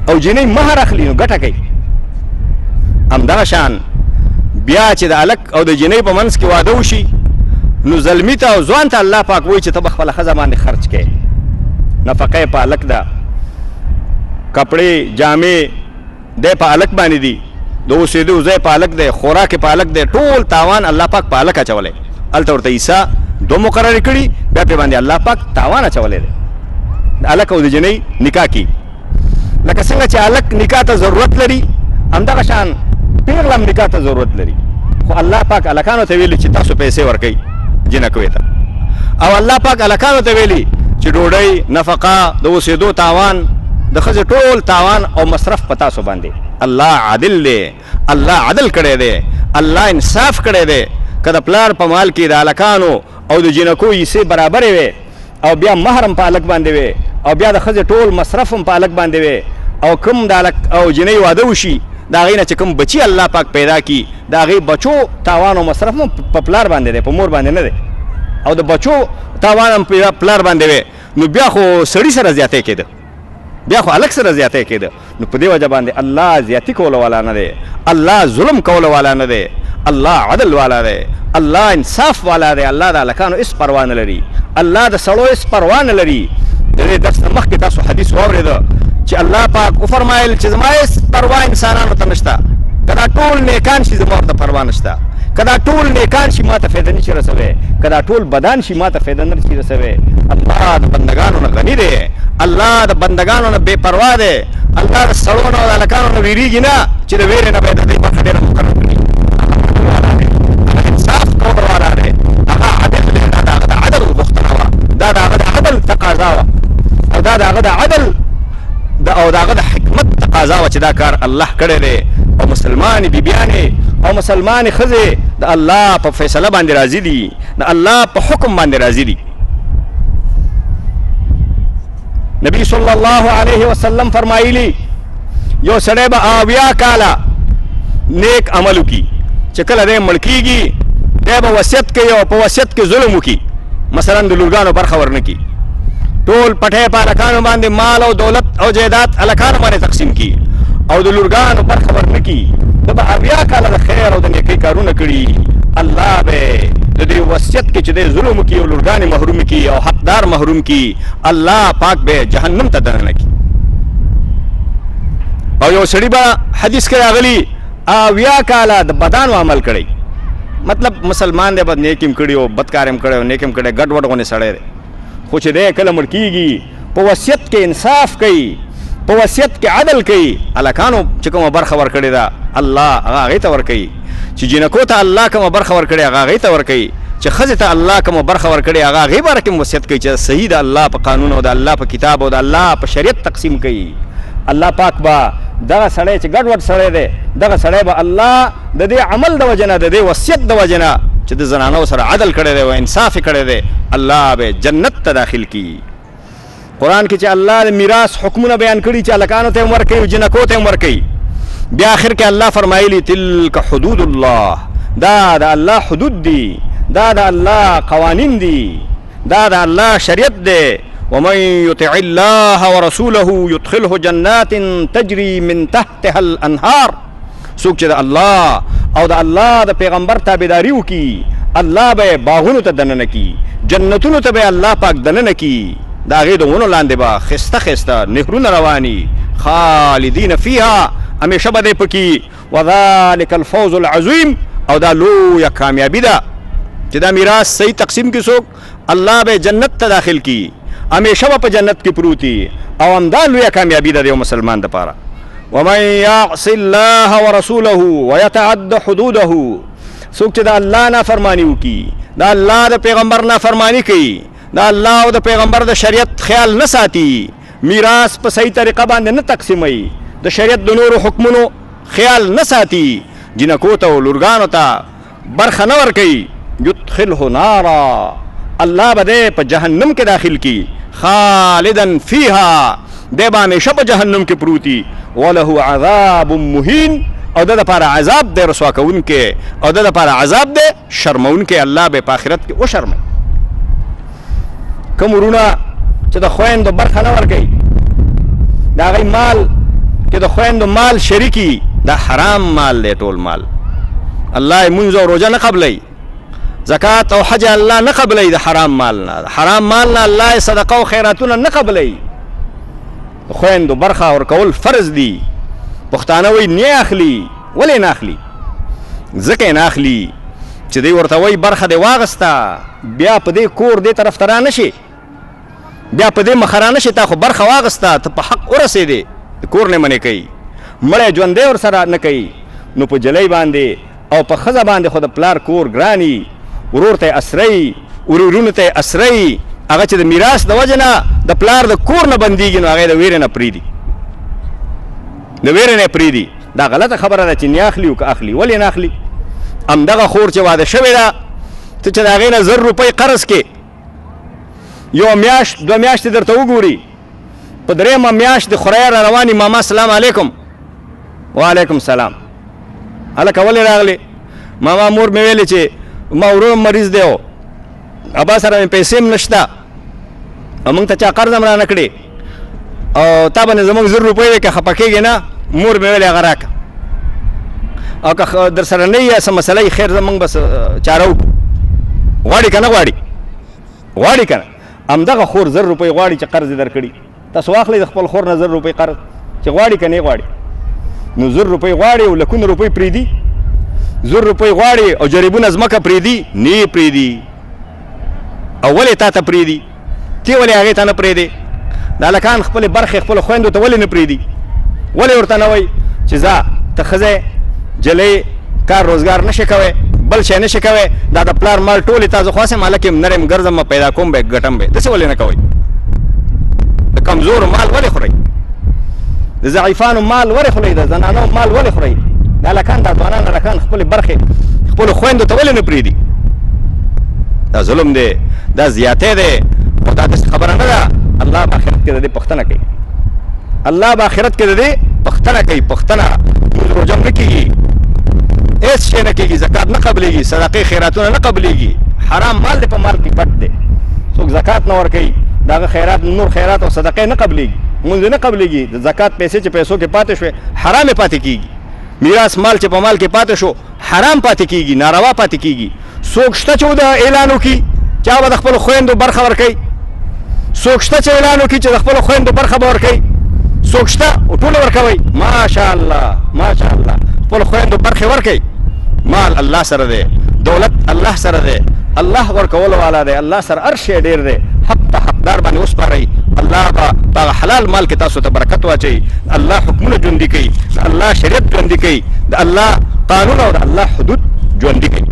او جنۍ مهر اخلي نو ګټه کوي. همدغه شان بیا چې د هلک او د جنۍ په منځ کې واده وشي نو زلمي ته او ځوان ته الله پاک وایي چې ته به خپله ښځه باندې خرچ کوې. نفقه یې په هلک ده، کپړې جامې دی په هلک باندې دي، د اوسېدو ځای په هلک دی، خوراک یې په هلک دی، ټول تاوان الله پاک په هلک اچولی. هلته ورته عیسی دو مقررې کړي، بیا پرې باندې الله پاک تاوان اچولی دی. د هلک او د جنۍ نکاح کي لکه څنګه چې هلک نکاح ته ضرورت لري همدغه شان پیغله هم نکاح ته ضرورت لري. خو الله پاک هلکانو ته ویلي چې تاسو پیسې ورکوئ جنکوې ته، او الله پاک هلکانو ته ویلي چې ډوډۍ نفقه د اوسېدو تاوان د ښځې ټول تاوان او مصرف په تاسو باندې. الله عادل دی، الله عدل کړی دی، الله انصاف کړی دی. که د پلار په مال کې د هلکانو او د جنکو حصې برابرې وې او بیا مهر هم په هلک باندې وې او بیا د ښځې ټول مصرف هم په هلک باندې وې او کوم د هلک او جنۍ واده وشي د هغې نه چې کوم بچي الله پاک پیدا کي د هغې بچو تاوان او مصرف هم په پلار باندې دی، په مور باندې نه دی. او د بچو تاوان هم پلار باندې وې نو بیا خو سړي سره زیاتی کېده، بیا خو هلک سره زیاتی کېده. نو په دې وجه باندې الله زیاتی کولو والا نه دی، الله ظلم کولو والا نه دی، الله عدل والا دی، الله انصاف والا دی. الله د هلکانو هېڅ پروا نه لري، الله د سړو هېڅ پروا نه لري. د دې درس نه مخکې تاسو حدیث واورېده چې الله پاک وفرمایل چې زما هېڅ پروا انسانانو ته نشته، که دا ټول نیکان شي زما ورته پروا نشته، که دا ټول نیکان شي ما ته فایده نشي رسوی، که دا ټول بدان شي ما ته فایده نه شي رسوی. الله د بندګانو نه غني دی، الله د بندګانو نه بې پروا دی، الله د سړو نه او د هلکانو نه ویرېږي نه چې د ویرې نه به یې د دوی برخه ډېره مقرر کړي. هغه انصاف کولو والا دی، هغه عدل دی، دا د هغه د عدل غوښتنه وه، دا د هغه د عدل تقاضا وه، او دا د هغه د عدل او د هغه د حکمت تقاضا وه چې دا کار الله کړی دی. او مسلمانې بیبیانې او مسلمانې ښځې د الله په فیصله باندې راضي دي، د الله په حکم باندې راضي دي. نبی صلی الله علیه وسلم فرمایلی یو سړی به 80 کاله نیک عمل وکړي چې کله دی مړ کېږي دی به وصیت کوي او په وصیت کې ظلم وکړي، مثلا د لورګانو برخه ورنه کړي، ټول پټی په هلکانو باندې مال او دولت او جایداد هلکانو باندې تقسیم کړي او د لورګانو برخه ورنه کړي. ده به 80 کاله د خیر او د نیکۍ کارونه کړي، الله به د دې وصیت کې چې دی ظلم وکړي او لورګانې محروم کړي او حقدار محروم کړي، الله پاک به جهنم ته دننه کړي. او یو سړي به حدیث کې راغلي 80 کاله د بدانو عمل کړی، مطلب مسلمان دی، بد نیک هم کړي او بدکار هم کړی او نیک هم کړی، ګډ وډ غوندې سړی دی. خو چې دی کله مړ کېږي په وصیت کې انصاف کوي، په وصیت کې عدل کوي، هلکانو چې کومه برخه ورکړې ده الله هغه هغې ته ورکوي، چې جنکو ته الله کومه برخه ورکړې هغه هغې ته ورکوي، چې ښځې ته الله کومه برخه ورکړې هغه هغې باره کې وصیت کوي چې صحیح د الله په قانون او د الله په کتاب او د الله په شریعت تقسیم کوي. الله پاک به دغه سړی چې ګډ وډ سړی دی دغه سړی به الله د دې عمل د وجې نه د دې وصیت د وجې نه چې د زنانو سره عدل کړی دی او انصاف یې کړی دی الله به جنت ته داخل کړي. قرآن کې چې الله د میراث حکمونه بیان کړي چې هلکانو ته هم ورکوي او جنکو ته هم ورکوي، بیا آخر کې الله فرمایلي تلک حدود الله، دا د الله حدود دي، دا د الله قوانین دي، دا د الله شریعت دی. ومن یطع الله ورسوله يدخله جنات تجري من تحتها الانهار، څوک چې د الله او د الله د پیغمبر تابعداري وکړي الله به باغونو ته دننه کړي، جنتونو ته به الله پاک دننه کړي، د هغې د ونو لاندې به ښایسته ښایسته نهرونه رواني، خالدین فیها، همیشه به دی پکې. وذلک الفوز العظیم، او دا لویه کامیابي ده چې دا میراث صحیح تقسیم کړي څوک، الله به جنت ته داخل کړي، همیشه به په جنت کې پروتي، او همدا لویه کامیابي ده د یو مسلمان دپاره. ومن یعص الله ورسوله ویتعد حدوده، څوک چې د الله نافرماني وکړي، د الله د پیغمبر نافرماني کوي، د الله او د پیغمبر د شریعت خیال نه ساتي، میراث په صحیح طریقه باندې نه تقسیموي، د شریعت د نورو حکمونو خیال نه ساتي، جنکو ته او لورګانو ته برخه نه ورکوي، یدخله نارا، الله به دی په جهنم کې داخل کی، خالدا فیها، دی به همیشه په جهنم کې پروتي، وله عذاب مهین، او د دپاره عذاب دی رسوا کوونکی، او د دپاره عذاب دی شرمونکی، الله به په آخرت کې وشرموي. کوم ورونه چې د خویندو برخه نه ورکوي، د هغوی مال کې د خویندو مال شریکي دا حرام مال دی ټول مال. الله منځ او روزه نه قبلوي، زکات او حج الله نه قبلوي د حرام مال نه. حرام مال نه الله صدقه او خیراتونه نه قبلوي. خویندو برخه ورکول فرض دي. پښتانه وایي نه اخلي. ولې نه اخلي؟ ځکه یې نه اخلي چې دی ورته وایي برخه دې واغسته، بیا په دې کور دې طرف ته را نه شي، بیا په دې مخه را نه شي. تا خو برخه واغسته، ته په حق ورسېدې، کور نه منې کوي، مړی ژوندی ورسره نه کوي. نو په جلۍ باندې او په ښځه باندې خو د پلار کور ګراني، ورور ته یې اسرئ، ورورونو ته یې اسرئ. هغه چې د میراث د وجې نه د پلار د کور نه بندېږي، نو هغه یې د ویرې نه پرېږدي، د ویرې نه یې پرېږدي. دا غلطه خبره ده چې نه اخلي او که اخلي. ولې نه اخلي؟ همدغه خور چې واده شوې ده، ته چې د هغې نه 1000 روپۍ قرض کې، یو میاشت 2 میاشتې درته وګوري، په 3مه میاشت د خوریا را رواني، ماما سلام علیکم. وعلیکم سلام. هلکه ولې راغلې؟ ماما مور مې ویلې چې ما ورور مریض دی او ابا سره مې پیسې هم نشته او موږ ته چا قرض هم را نه کړې او تا باندې زموږ 1000 روپۍ وې که خفه کېږې نه. مور مې ویلې هغه راکړه، او که در سره نه یې څه مسله یې خیر زموږ بس چاره وکړو. غواړي که نه غواړي؟ غواړي که نه؟ همدغه خور 1000 روپۍ غواړي چې قرض یې درکړي. تاسو واخلئ د خپل خور نه 1000 روپۍ قرض، چې غواړي که نه غواړي. نو 1000 روپۍ غواړي او لکونه روپۍ پرېږدي، 1000 روپۍ غواړي او جریبونه ځمکه پرېږدي، نه یې پرېږدي. او ولې تا ته پرېږدي؟ ته ولې هغې ته نه پرېږدې؟ دا هلکان خپلې برخې خپلو خویندو ته ولې نه پرېږدي؟ ولې ورته نه وایي چې ځه ته ښځی جلۍ کار روزګار نه شي کوی، بل شی نه شي کوی، دا د پلار مال ټولې تا زه خو هسې هلک یم نر یم ګرځم پیدا کوم به ګټم به، داسې ولې نه کوئ؟ د کمزورو مال ولې خورئ؟ د ضعیفانو مال ولې خورئ؟ د زنانو مال ولې خورئ؟ دا هلکان دا ځوانان هلکان خپلې برخې خپلو خویندو ته ولې نه پرېږدي؟ دا ظلم دی، دا زیاتی دی. خو دا داسې خبره نه ده. الله په آخرت کې د دې پوښتنه کوي، الله په آخرت کې د دې پوښتنه کوي. پوښتنه مونځ روژه نه کېږي، هېڅ شی نه کېږي، زکات نه قبلېږي، صدقې خیراتونه نه قبلېږي. حرام مال دی، په مال کې پټ دی. څوک زکات نه ورکوي، د هغه خیرات نور خیرات او صدقې نه قبلېږي، مونځ نه قبلېږي. د زکات پیسې چې پیسو کې پاتې شوې حرامې پاتې کېږي. میراث مال چې په مال کې پاتې شو حرام پاتې کېږي، ناروا پاتې کېږي. څوک شته چې د اعلان وکړي چا به د خپلو خویندو برخه ورکوي؟ څوک شته چې اعلان وکړي چې د خپلو خویندو برخه به ورکوي؟ څوک شته؟ ټوله ورکوئ. ماشاءالله ماشاءالله، خپلو خویندو برخې ورکوئ. مال الله سره دی، دولت الله سره دی، الله ورکولو والا دی، الله سره هر شی ډېر دی. حق په حقدار باندې وسپارئ، الله به په هغه حلال مال کې تاسو ته برکت واچوي. الله حکمونه ژوندي کوي، د الله شریعت ژوندي کوي، د الله قانون او د الله حدود ژوندي کوي.